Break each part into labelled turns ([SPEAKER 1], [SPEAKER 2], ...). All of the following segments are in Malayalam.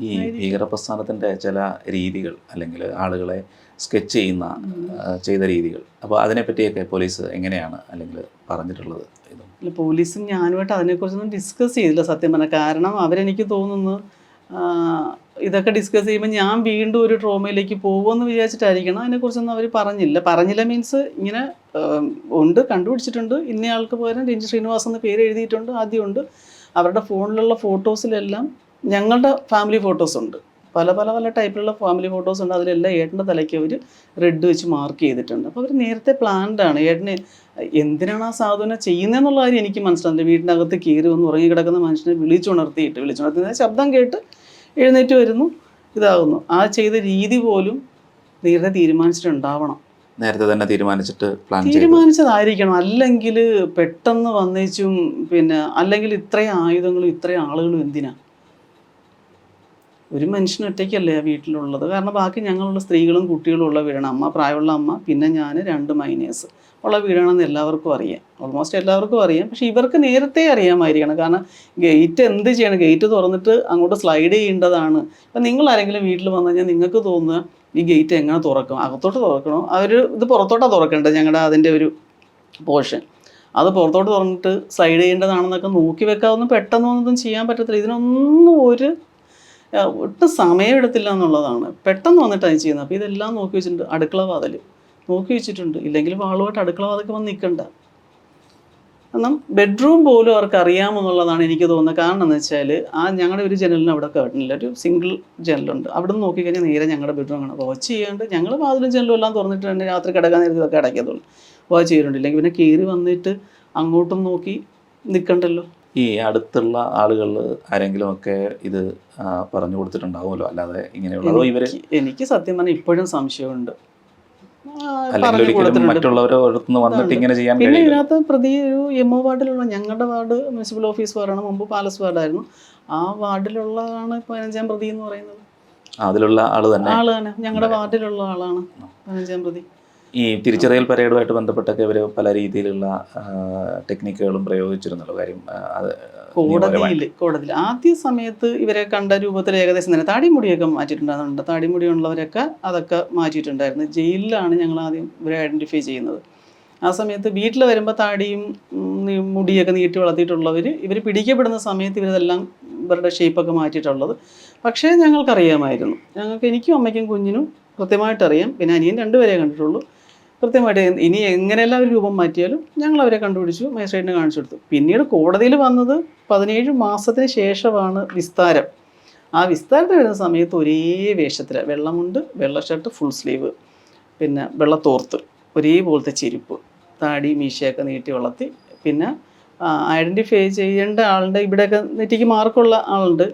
[SPEAKER 1] ഈ ഭീകരപ്രസ്ഥാനത്തിൻ്റെ ചില രീതികൾ അല്ലെങ്കിൽ ആളുകളെ സ്കെച്ച് ചെയ്ത രീതികൾ, അപ്പോൾ അതിനെപ്പറ്റിയൊക്കെ പോലീസ് എങ്ങനെയാണ് അല്ലെങ്കിൽ പറഞ്ഞിട്ടുള്ളത്?
[SPEAKER 2] അല്ല, പോലീസും ഞാനുമായിട്ട് അതിനെക്കുറിച്ചൊന്നും ഡിസ്കസ് ചെയ്തില്ല സത്യം പറഞ്ഞാൽ. കാരണം അവരെനിക്ക് തോന്നുന്നു ഇതൊക്കെ ഡിസ്കസ് ചെയ്യുമ്പോൾ ഞാൻ വീണ്ടും ഒരു ട്രോമയിലേക്ക് പോകുമെന്ന് വിചാരിച്ചിട്ടായിരിക്കണം. അതിനെക്കുറിച്ചൊന്നും അവർ പറഞ്ഞില്ല മീൻസ് ഇങ്ങനെ ഉണ്ട്, കണ്ടുപിടിച്ചിട്ടുണ്ട്, ഇന്നയാൾക്ക് പകരം രഞ്ജി ശ്രീനിവാസ് എന്ന പേര് എഴുതിയിട്ടുണ്ട്, ആദ്യമുണ്ട്. അവരുടെ ഫോണിലുള്ള ഫോട്ടോസിലെല്ലാം ഞങ്ങളുടെ ഫാമിലി ഫോട്ടോസ് ഉണ്ട്, പല പല പല ടൈപ്പിലുള്ള ഫാമിലി ഫോട്ടോസ് ഉണ്ട്. അതിലെല്ലാം ഏട്ടൻ്റെ തലയ്ക്ക് അവർ റെഡ് വെച്ച് മാർക്ക് ചെയ്തിട്ടുണ്ട്. അപ്പോൾ അവർ നേരത്തെ പ്ലാൻഡാണ്. ഏട്ടന് എന്തിനാണ് ആ സാധുവിനെ ചെയ്യുന്നതെന്നുള്ള കാര്യം എനിക്ക് മനസ്സിലാവില്ല. വീടിനകത്ത് കയറി വന്ന് ഉറങ്ങിക്കിടക്കുന്ന മനുഷ്യനെ വിളിച്ചുണർത്തി ശബ്ദം കേട്ട് എഴുന്നേറ്റ് വരുന്നു, ഇതാകുന്നു. ആ ചെയ്ത രീതി പോലും നേരത്തെ തീരുമാനിച്ചിട്ടുണ്ടാവണം,
[SPEAKER 1] നേരത്തെ തന്നെ
[SPEAKER 2] തീരുമാനിച്ചതായിരിക്കണം. അല്ലെങ്കിൽ പെട്ടെന്ന് വന്നേച്ചും അല്ലെങ്കിൽ ഇത്രയും ആയുധങ്ങളും ഇത്രയും ആളുകളും എന്തിനാ? ഒരു മനുഷ്യൻ ഒറ്റയ്ക്കല്ലേ ആ വീട്ടിലുള്ളത്. കാരണം ബാക്കി ഞങ്ങളുള്ള സ്ത്രീകളും കുട്ടികളും ഉള്ള വീടാണ്. അമ്മ, പ്രായമുള്ള അമ്മ, പിന്നെ ഞാൻ, 2 മൈനേഴ്സ് ഉള്ള വീടാണെന്ന് എല്ലാവർക്കും അറിയാം, ഓൾമോസ്റ്റ് എല്ലാവർക്കും അറിയാം. പക്ഷേ ഇവർക്ക് നേരത്തെ അറിയാമായിരിക്കണം. കാരണം ഗേറ്റ് എന്ത് ചെയ്യണം, ഗേറ്റ് തുറന്നിട്ട് അങ്ങോട്ട് സ്ലൈഡ് ചെയ്യേണ്ടതാണ്. ഇപ്പം നിങ്ങളാരെങ്കിലും വീട്ടിൽ വന്നു കഴിഞ്ഞാൽ നിങ്ങൾക്ക് തോന്നുക ഈ ഗേറ്റ് എങ്ങനെ തുറക്കും, അകത്തോട്ട് തുറക്കണോ, ഇത് പുറത്തോട്ടാണ് തുറക്കേണ്ടത്, ഞങ്ങളുടെ അതിൻ്റെ ഒരു പോർഷൻ അത് പുറത്തോട്ട് തുറന്നിട്ട് സ്ലൈഡ് ചെയ്യേണ്ടതാണെന്നൊക്കെ നോക്കി വെക്കാവുന്ന, പെട്ടെന്നൊന്നും ചെയ്യാൻ പറ്റത്തില്ല. ഇതിനൊന്നും ഒട്ടും സമയമെടുത്തില്ല എന്നുള്ളതാണ്. പെട്ടെന്ന് വന്നിട്ടാണ് ചെയ്യുന്നത്. അപ്പോൾ ഇതെല്ലാം നോക്കി വെച്ചിട്ടുണ്ട്. അടുക്കള വാതിൽ നോക്കി വെച്ചിട്ടുണ്ട്, ഇല്ലെങ്കിൽ വാളുമായിട്ട് അടുക്കള വാതിലൊക്കെ വന്ന് നിൽക്കണ്ട. കാരണം ബെഡ്റൂം പോലും അവർക്ക് അറിയാമെന്നുള്ളതാണ് എനിക്ക് തോന്നുന്നത്. കാരണം എന്ന് വെച്ചാൽ ഞങ്ങളുടെ ഒരു ജനലിന് അവിടെ കേട്ടില്ല, ഒരു സിംഗിൾ ജനലുണ്ട്. അവിടെ നിന്ന് നോക്കിക്കഴിഞ്ഞാൽ നേരെ ഞങ്ങളുടെ ബെഡ്റൂം ആണ്. വാച്ച് ചെയ്യാണ്ട് ഞങ്ങൾ വാതിലും ജനലും എല്ലാം തുറന്നിട്ട് തന്നെ രാത്രി കിടക്കാൻ നേരത്തെ ഇതൊക്കെ അടയ്ക്കത്തുള്ളൂ. വാച്ച് ചെയ്തിട്ടുണ്ട്. ഇല്ലെങ്കിൽ പിന്നെ കയറി വന്നിട്ട് അങ്ങോട്ടും നോക്കി നിൽക്കണ്ടല്ലോ.
[SPEAKER 1] ഈ അടുത്തുള്ള ആളുകൾ ആരെങ്കിലും ഒക്കെ ഇത് പറഞ്ഞു കൊടുത്തിട്ടുണ്ടാവുമല്ലോ, അല്ലാതെ ഇങ്ങനെയുള്ളതോ ഇവര്?
[SPEAKER 2] എനിക്ക് സത്യം പറഞ്ഞാൽ ഇപ്പോഴും സംശയമുണ്ട്. പിന്നെ ഇതിനകത്ത് പ്രതി ഒരു MO വാർഡിലുള്ള, ഞങ്ങളുടെ വാർഡ് മുനിസിപ്പൽ ഓഫീസ് വാർഡാണ്, മുമ്പ് പാലസ് വാർഡായിരുന്നു. ആ വാർഡിലുള്ളതാണ് 15ാം പ്രതി എന്ന് പറയുന്നത്.
[SPEAKER 1] അതിലുള്ള ആള് തന്നെ
[SPEAKER 2] ഞങ്ങളുടെ വാർഡിലുള്ള ആളാണ് 15ാം പ്രതി.
[SPEAKER 1] ഈ തിരിച്ചറിയൽ പരേഡുമായിട്ട് ബന്ധപ്പെട്ടൊക്കെ ഇവർ പല രീതിയിലുള്ള ടെക്നിക്കുകളും പ്രയോഗിച്ചിരുന്നല്ലോ. കാര്യം
[SPEAKER 2] കോടതിയിൽ ആദ്യ സമയത്ത് ഇവരെ കണ്ട രൂപത്തിൽ ഏകദേശം തന്നെ താടിമുടിയൊക്കെ മാറ്റിയിട്ടുണ്ടാകുന്നുണ്ട്. താടിമുടിയുള്ളവരൊക്കെ അതൊക്കെ മാറ്റിയിട്ടുണ്ടായിരുന്നു. ജയിലിലാണ് ഞങ്ങൾ ആദ്യം ഇവരെ ഐഡൻറ്റിഫൈ ചെയ്യുന്നത്. ആ സമയത്ത് വീട്ടിൽ വരുമ്പോൾ താടിയും മുടിയൊക്കെ നീട്ടി വളർത്തിയിട്ടുള്ളവർ ഇവർ പിടിക്കപ്പെടുന്ന സമയത്ത് ഇവരെല്ലാം ഇവരുടെ ഷേപ്പൊക്കെ മാറ്റിയിട്ടുള്ളത്. പക്ഷേ ഞങ്ങൾക്കറിയാമായിരുന്നു, എനിക്കും അമ്മയ്ക്കും കുഞ്ഞിനും കൃത്യമായിട്ടറിയാം. പിന്നെ അനിയൻ 2 പേരെ കണ്ടിട്ടുള്ളൂ. കൃത്യമായിട്ട് ഇനി എങ്ങനെയെല്ലാം ഒരു രൂപം മാറ്റിയാലും ഞങ്ങൾ അവരെ കണ്ടുപിടിച്ചു, മജിസ്ട്രേറ്റിനെ കാണിച്ചു കൊടുത്തു. പിന്നീട് കോടതിയിൽ വന്നത് 17 മാസത്തിന് ശേഷമാണ് വിസ്താരം. ആ വിസ്താരത്തിൽ വരുന്ന സമയത്ത് ഒരേ വേഷത്തിൽ, വെള്ളമുണ്ട്, വെള്ള ഷർട്ട്, ഫുൾ സ്ലീവ്, പിന്നെ വെള്ളത്തോർത്ത്, ഒരേപോലത്തെ ചെരുപ്പ്, താടി മീശയൊക്കെ നീട്ടി വളർത്തി. പിന്നെ ഐഡൻറ്റിഫൈ ചെയ്യേണ്ട ആളുടെ ഇവിടെയൊക്കെ നെറ്റിക്ക് മാർക്കുള്ള ആളുണ്ട്.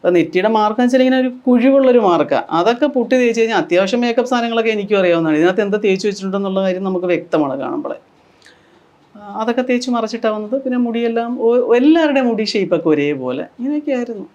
[SPEAKER 2] അപ്പോൾ നെറ്റിയുടെ മാർക്കെന്ന് വെച്ചാൽ ഇങ്ങനെ ഒരു കുഴിവുള്ളൊരു മാർക്കാണ്. അതൊക്കെ പുട്ടി തേച്ച് കഴിഞ്ഞാൽ അത്യാവശ്യം മേക്കപ്പ് സാധനങ്ങളൊക്കെ എനിക്കും അറിയാവുന്നതാണ്. ഇതിനകത്ത് എന്താ തേച്ച് വെച്ചിട്ടുണ്ടെന്നുള്ള കാര്യം നമുക്ക് വ്യക്തമാണ് കാണുമ്പോഴേ. അതൊക്കെ തേച്ച് മറച്ചിട്ടാണ് വന്നത്. പിന്നെ മുടിയെല്ലാം എല്ലാവരുടെയും മുടി ഷേപ്പൊക്കെ ഒരേപോലെ, ഇങ്ങനെയൊക്കെ ആയിരുന്നു.